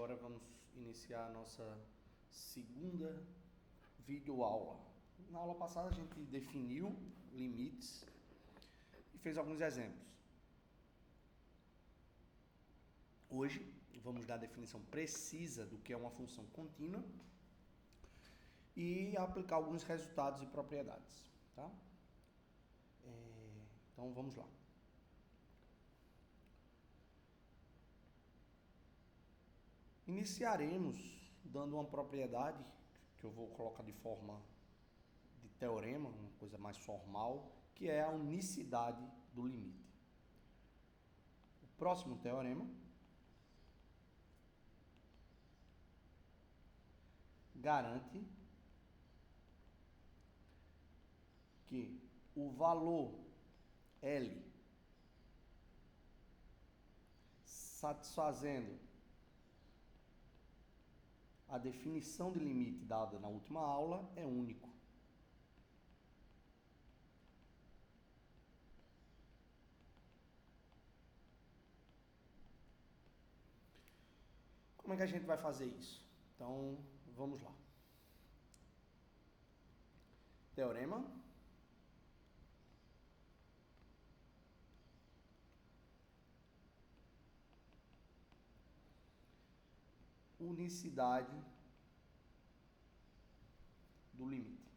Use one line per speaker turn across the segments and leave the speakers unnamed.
agora vamos iniciar a nossa segunda videoaula. Na aula passada a gente definiu limites e fez alguns exemplos. Hoje vamos dar a definição precisa do que é uma função contínua e aplicar alguns resultados e propriedades, tá? Então vamos lá. Iniciaremos dando uma propriedade que eu vou colocar de forma de teorema, uma coisa mais formal, que é a unicidade do limite. O próximo teorema garante que o valor L satisfazendo a definição de limite dada na última aula é único. Como é que a gente vai fazer isso? Então, vamos lá. Teorema. Unicidade do limite.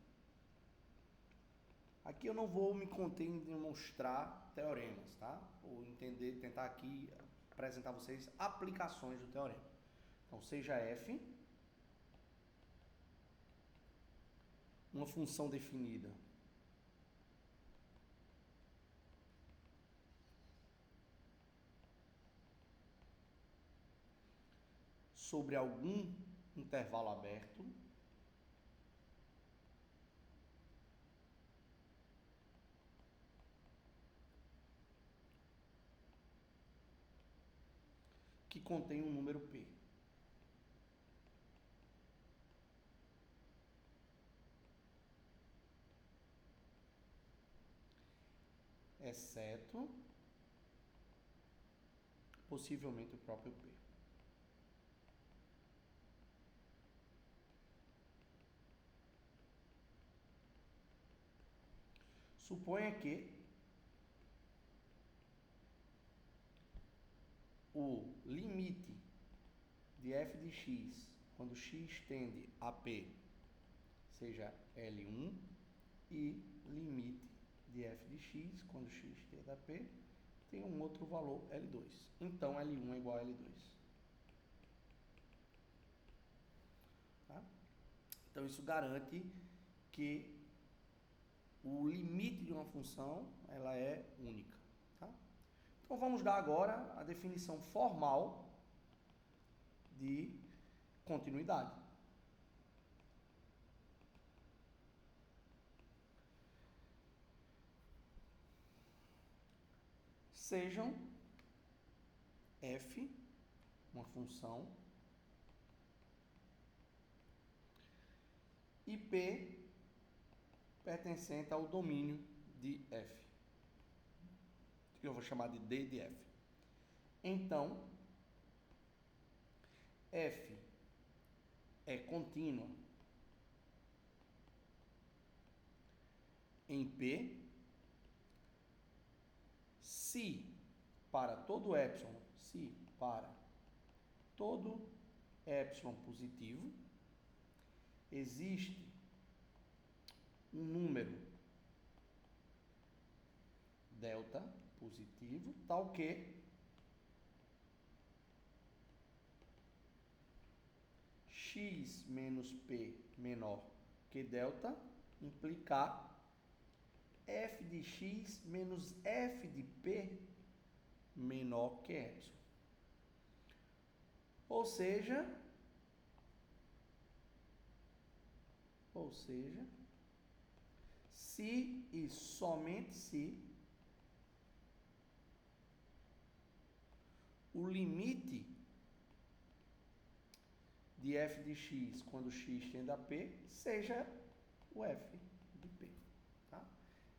Aqui eu não vou me conter em demonstrar teoremas, tá? Vou tentar aqui apresentar a vocês aplicações do teorema. Então, seja f uma função definida sobre algum intervalo aberto que contém um número p. Exceto, possivelmente, o próprio p. Suponha que o limite de f de x, quando x tende a p, seja L1, e limite de f de x, quando x tende a p, tem um outro valor L2. Então, L1 é igual a L2. Tá? Então, isso garante que o limite de uma função ela é única. Tá? Então, vamos dar agora a definição formal de continuidade. Sejam f uma função e p pertencente ao domínio de f, que eu vou chamar de D de f. Então, f é contínua em p se para todo epsilon, se para todo epsilon positivo existe um número delta positivo, tal que x menos p menor que delta implicar f de x menos f de p menor que epsilon. Ou seja, se e somente se o limite de f de x quando x tende a p seja o f de p. Tá?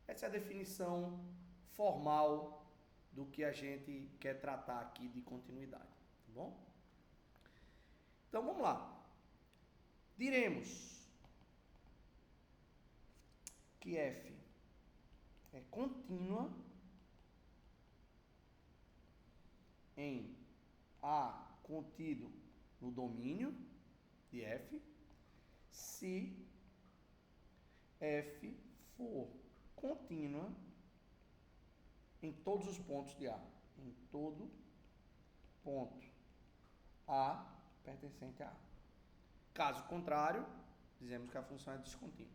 Essa é a definição formal do que a gente quer tratar aqui de continuidade. Tá bom? Então, vamos lá. Diremos que f é contínua em A contido no domínio de f, se f for contínua em todos os pontos de A. Em todo ponto A pertencente a A. Caso contrário, dizemos que a função é descontínua.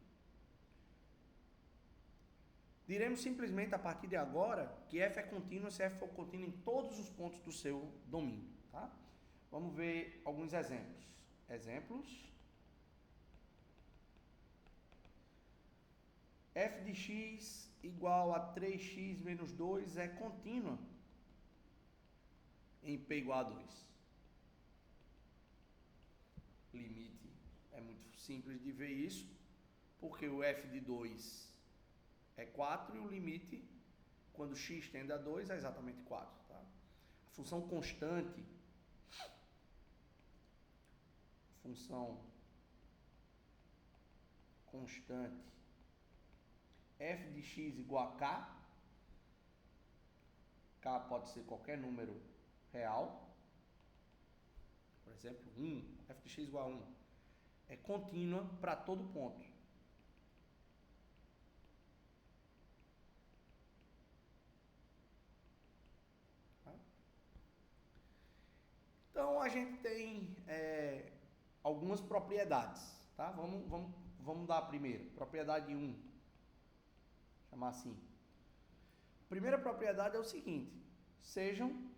Diremos simplesmente a partir de agora que f é contínua se f for contínua em todos os pontos do seu domínio. Tá? Vamos ver alguns exemplos. F de x igual a 3x menos 2 é contínua em P igual a 2. Limite é muito simples de ver isso, porque o f de 2 é 4 e o limite, quando x tende a 2, é exatamente 4. Tá? A função constante, f de x igual a k, k pode ser qualquer número real, por exemplo, 1, f de x igual a 1, é contínua para todo ponto. Tá? Então, a gente tem algumas propriedades. Tá? Vamos dar a primeira, propriedade 1. Chamar assim. A primeira propriedade é o seguinte: sejam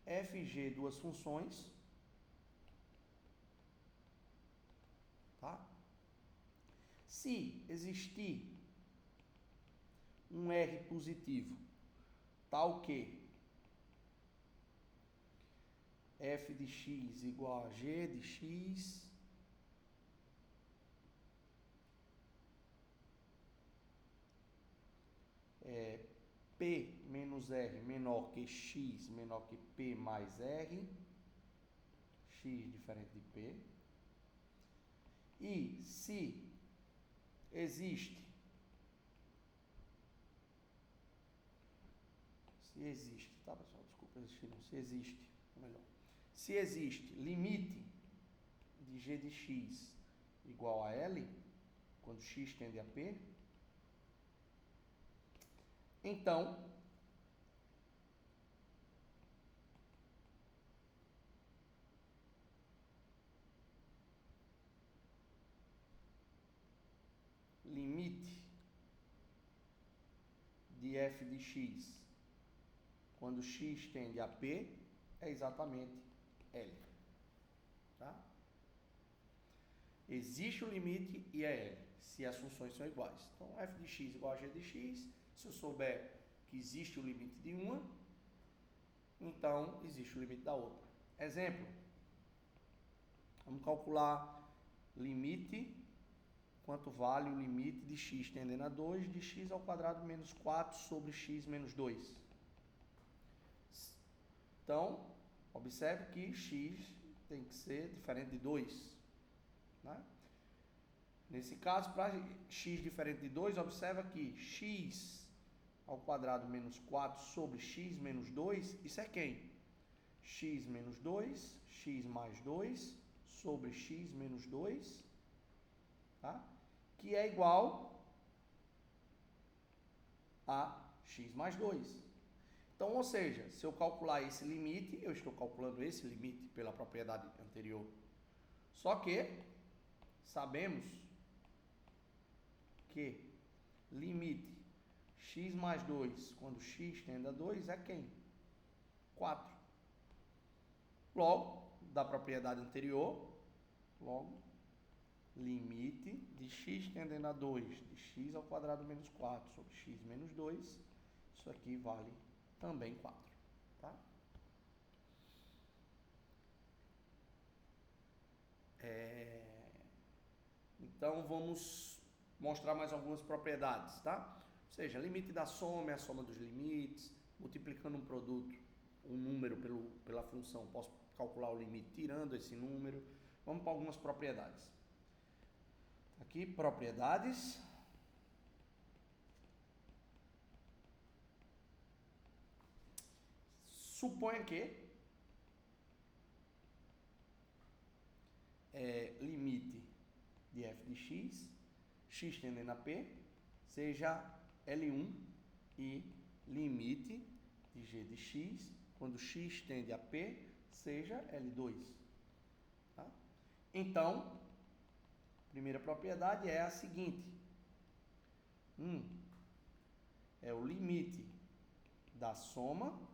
f e g duas funções, tá? Se existir um R positivo, tal que f de x igual a g de x P menos R menor que x menor que P mais R, x diferente de P, e se existe, tá pessoal, desculpa, se existe limite de g de x igual a L, quando x tende a P, então limite de f de x quando x tende a P é exatamente L. Tá? Existe o limite e é L, se as funções são iguais. Então, f de x igual a g de x. Se eu souber que existe o limite de uma, então existe o limite da outra. Exemplo. Vamos calcular limite, quanto vale o limite de x tendendo a 2 de x ao quadrado menos 4 sobre x menos 2. Então, observe que x tem que ser diferente de 2. Né? Nesse caso, para x diferente de 2, observa que x ao quadrado menos 4 sobre x menos 2, isso é quem? X menos 2, x mais 2 sobre x menos 2, tá? Que é igual a x mais 2. Então, ou seja, se eu calcular esse limite, eu estou calculando esse limite pela propriedade anterior. Só que sabemos que limite x mais 2 quando x tende a 2 é quem? 4. Logo, da propriedade anterior, limite de x tendendo a 2 de x ao quadrado menos 4 sobre x menos 2, isso aqui vale também 4. Tá? Então, vamos mostrar mais algumas propriedades, tá? Ou seja, limite da soma é a soma dos limites, multiplicando um produto, um número pela função, posso calcular o limite tirando esse número. Vamos para algumas propriedades. Aqui, propriedades. Suponha que limite de f de x tendendo a p, seja L1 e limite de g de x, quando x tende a p, seja L2. Tá? Então, a primeira propriedade é a seguinte. É o limite da soma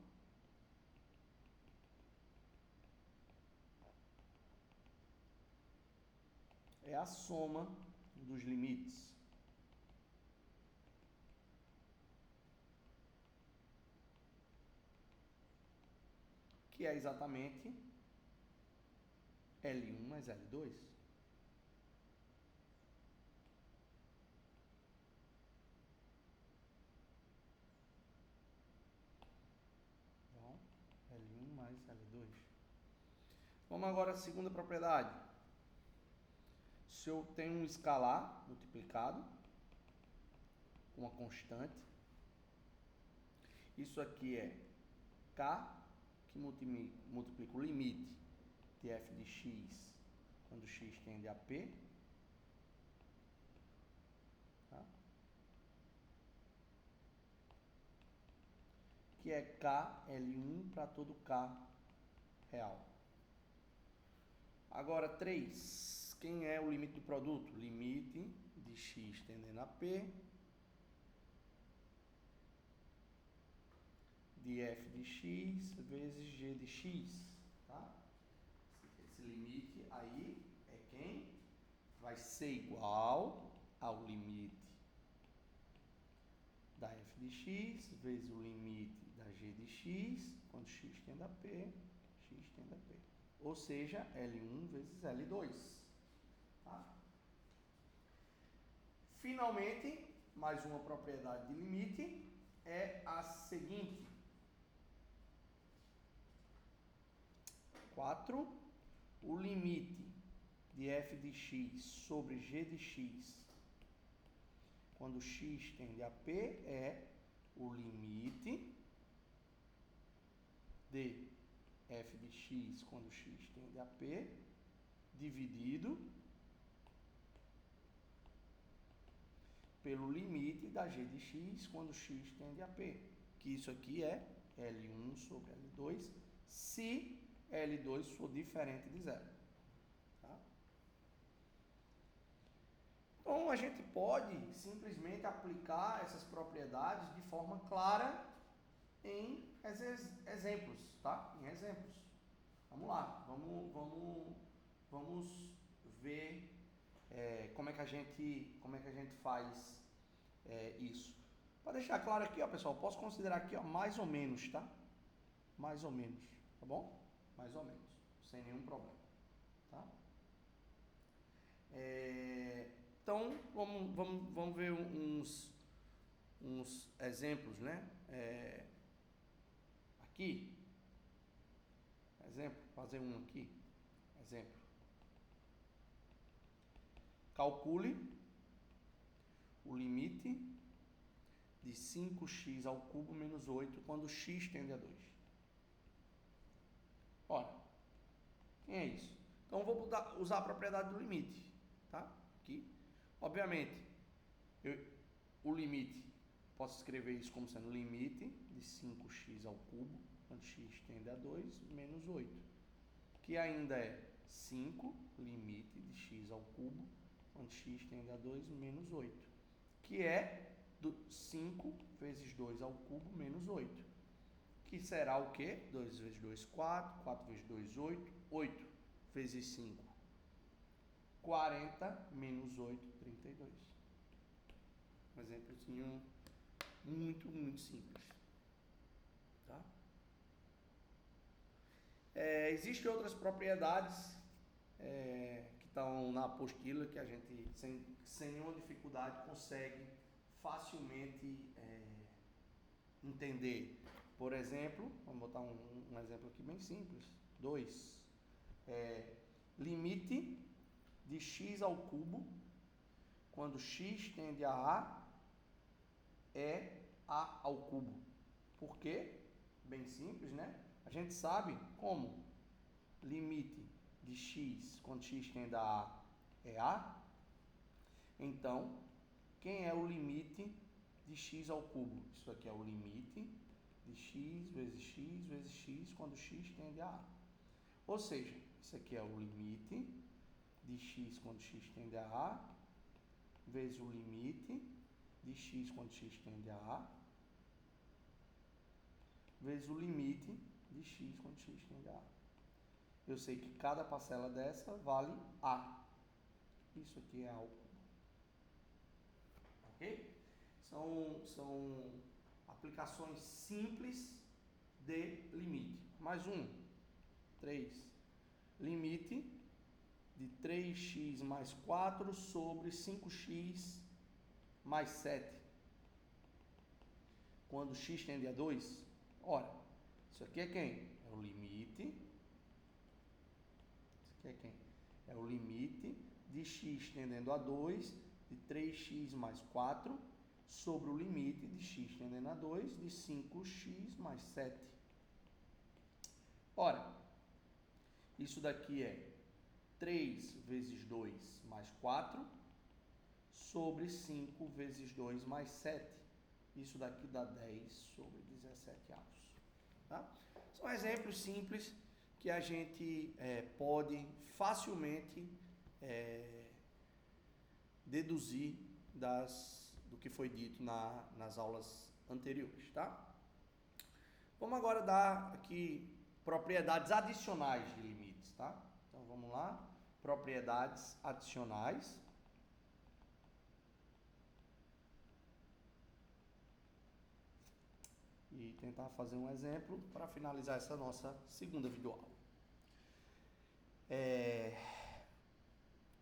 é a soma dos limites. Que é exatamente L1 mais L2. Então, L1 mais L2. Vamos agora à segunda propriedade. Se eu tenho um escalar multiplicado com uma constante, isso aqui é K, que multiplica o limite de f de x quando x tende a p, tá? Que é K L1 para todo K real. Agora, 3. Quem é o limite do produto? Limite de x tendendo a p de f de x vezes g de x, tá? Esse limite aí é quem vai ser igual ao limite da f de x vezes o limite da g de x, quando x tende a p, x tende a p. Ou seja, L1 vezes L2. Tá? Finalmente, mais uma propriedade de limite é a seguinte. 4. O limite de f de x sobre g de x quando x tende a p é o limite de f de x quando x tende a p dividido pelo limite da g de x quando x tende a p, que isso aqui é L1 sobre L2, se L2 for diferente de zero. Tá? Então, a gente pode simplesmente aplicar essas propriedades de forma clara em exemplos, tá? Em exemplos. Vamos lá, vamos ver como é que a gente faz isso. Para deixar claro aqui, ó, pessoal, posso considerar aqui, ó, mais ou menos, tá? Mais ou menos, tá bom? Mais ou menos, sem nenhum problema, tá? Então, vamos ver uns exemplos, né? Aqui, exemplo, fazer um aqui, exemplo. Calcule o limite de 5x ao cubo menos 8 quando x tende a 2. Olha, quem é isso? Então, eu vou usar a propriedade do limite, tá? Aqui. Obviamente, o limite, posso escrever isso como sendo limite de 5x ao cubo quando x tende a 2 menos 8, que ainda é 5 limite de x ao cubo quando x tende a 2 menos 8, que é 5 vezes 2 ao cubo menos 8, que será o quê? 2 vezes 2, 4, 4 vezes 2, 8, 8 vezes 5, 40 menos 8, 32. Um exemplozinho muito, muito simples. Tá? Existem outras propriedades que estão na apostila que a gente, sem nenhuma dificuldade, consegue facilmente entender. Por exemplo, vamos botar um exemplo aqui bem simples. 2 limite de x ao cubo, quando x tende a A, é A ao cubo. Por quê? Bem simples, né? A gente sabe como limite de x, quando x tende a A, é A. Então, quem é o limite de x ao cubo? Isso aqui é o limite de x vezes x vezes x, quando x tende a A. Ou seja, isso aqui é o limite de x quando x tende a A, vezes o limite de x quando x tende a A, vezes o limite de x quando x tende a A. Eu sei que cada parcela dessa vale A. Isso aqui é A ao cubo. Ok? São aplicações simples de limite. Mais um. 3. Limite de 3x mais 4 sobre 5x mais 7. Quando x tende a 2. Ora, isso aqui é quem? É o limite. Isso aqui é quem? É o limite de x tendendo a 2 de 3x mais 4 sobre o limite de x tendendo a 2 de 5x mais 7. Ora, isso daqui é 3 vezes 2 mais 4 sobre 5 vezes 2 mais 7. Isso daqui dá 10 sobre 17 avos. Tá? São exemplos simples que a gente pode facilmente deduzir do que foi dito nas aulas anteriores. Tá? Vamos agora dar aqui propriedades adicionais de limites. Tá? Então vamos lá. Propriedades adicionais. E tentar fazer um exemplo para finalizar essa nossa segunda videoaula.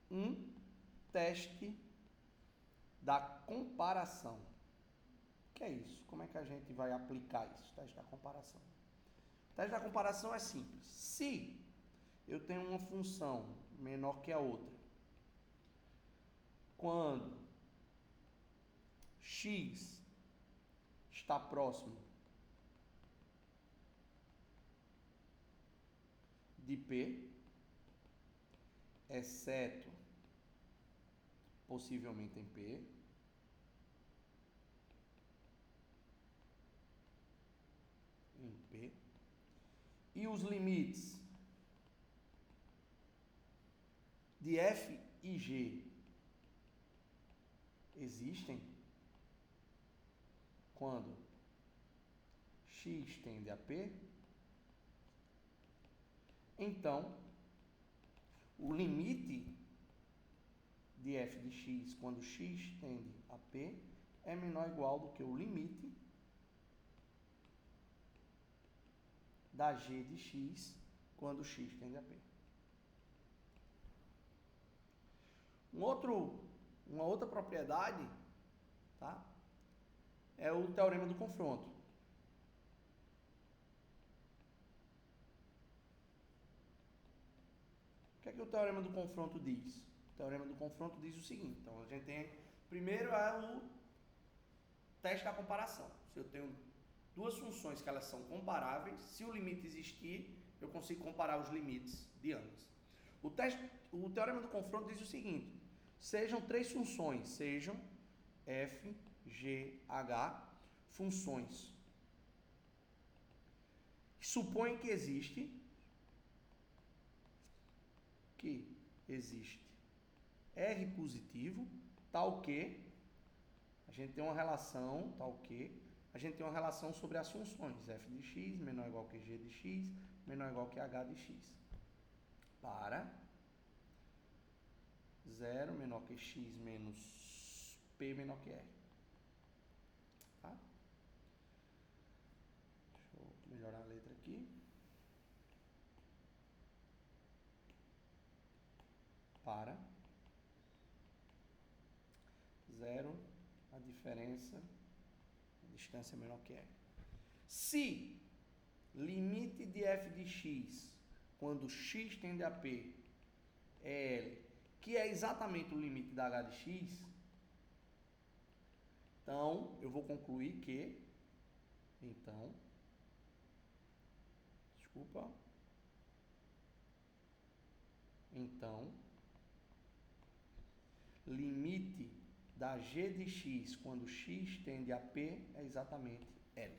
Um teste da comparação. O que é isso? Como é que a gente vai aplicar isso? Teste da comparação. O teste da comparação é simples. Se eu tenho uma função menor que a outra, quando x está próximo de P, exceto possivelmente em P, e os limites de f e g existem quando x tende a P, então o limite de f de x quando x tende a P é menor ou igual do que o limite da g de x quando x tende a P. Uma outra propriedade, tá? É o teorema do confronto. O que é que o teorema do confronto diz? O teorema do confronto diz o seguinte. Então, a gente tem... Primeiro é o teste da comparação. Se eu tenho duas funções que elas são comparáveis, se o limite existir, eu consigo comparar os limites de ambas. O teorema do confronto diz o seguinte. Sejam três funções, sejam f, g, h, funções. Supõe que existe R positivo, tal que a gente tem uma relação, sobre as funções f de x menor ou igual que g de x, menor ou igual que h de x. Para 0 menor que x menos p menor que r. Tá? Deixa eu melhorar a letra aqui. Para 0, a diferença, a distância menor que r. Se limite de f de x quando x tende a P é L, que é exatamente o limite da H de x, então eu vou concluir que, limite da g de x quando x tende a P é exatamente L.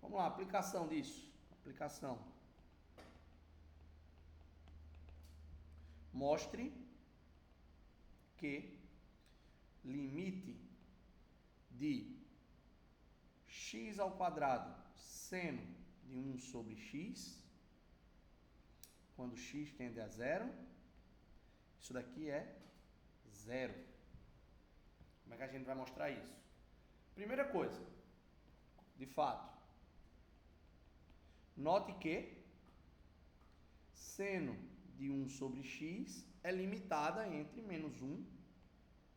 Vamos lá, aplicação disso. Aplicação. Mostre que limite de x ao quadrado seno de 1 sobre x, quando x tende a zero, isso daqui é zero. Como é que a gente vai mostrar isso? Primeira coisa, de fato, note que seno de 1 sobre x é limitada entre menos 1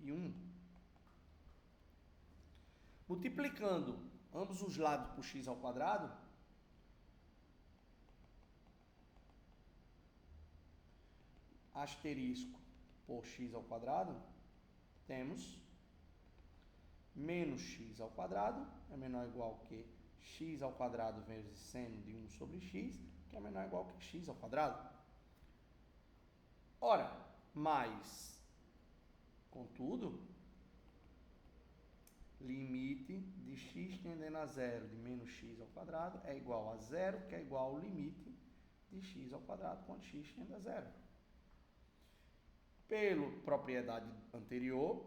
e 1. Multiplicando ambos os lados por x ao quadrado, asterisco por x ao quadrado, temos menos x ao quadrado é menor ou igual que x ao quadrado vezes seno de 1 sobre x, que é menor ou igual que x ao quadrado. Ora, mais, contudo, limite de x tendendo a zero de menos x ao quadrado é igual a zero, que é igual ao limite de x ao quadrado quando x tende a zero. Pela propriedade anterior,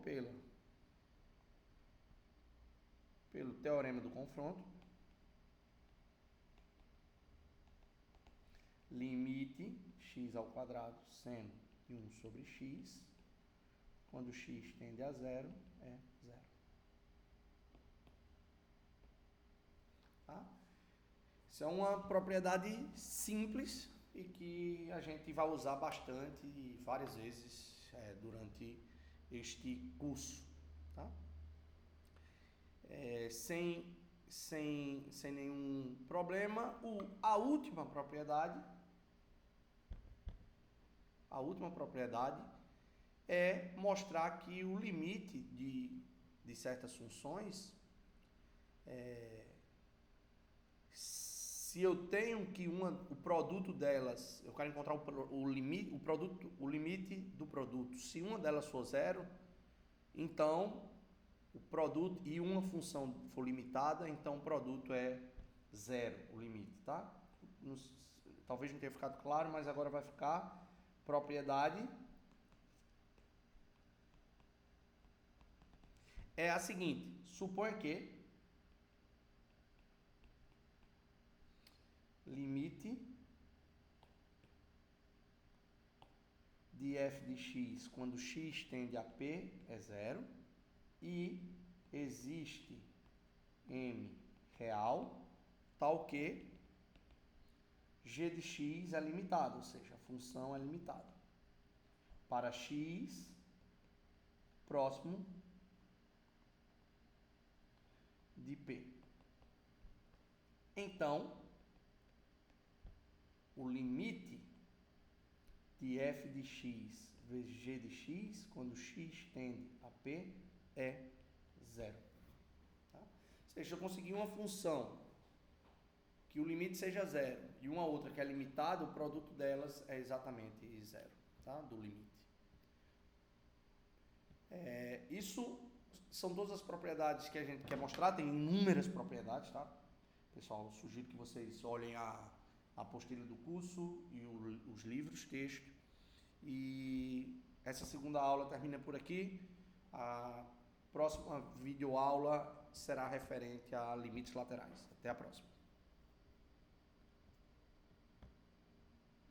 pelo teorema do confronto, limite x ao quadrado seno de 1 sobre x, quando x tende a zero, é zero. Tá? Isso é uma propriedade simples e que a gente vai usar bastante e várias vezes durante este curso. Tá? Sem nenhum problema, a última propriedade é mostrar que o limite de certas funções, se eu tenho que o produto delas, eu quero encontrar o limite do produto, se uma delas for zero, então o produto e uma função for limitada, então o produto é zero, o limite, tá? Talvez não tenha ficado claro, mas agora vai ficar. Propriedade é a seguinte: suponha que limite de f de x quando x tende a P é zero e existe m real, tal que g de x é limitado, ou seja, a função é limitada para x próximo de P. Então, o limite de f de x vezes g de x, quando x tende a P, é zero. Tá? Ou seja, eu consegui uma função que o limite seja zero e uma outra que é limitada, o produto delas é exatamente zero, tá? Do limite. Isso são todas as propriedades que a gente quer mostrar, tem inúmeras propriedades, tá? Pessoal, sugiro que vocês olhem a apostila do curso e os livros, texto. E essa segunda aula termina por aqui. A próxima videoaula será referente a limites laterais. Até a próxima.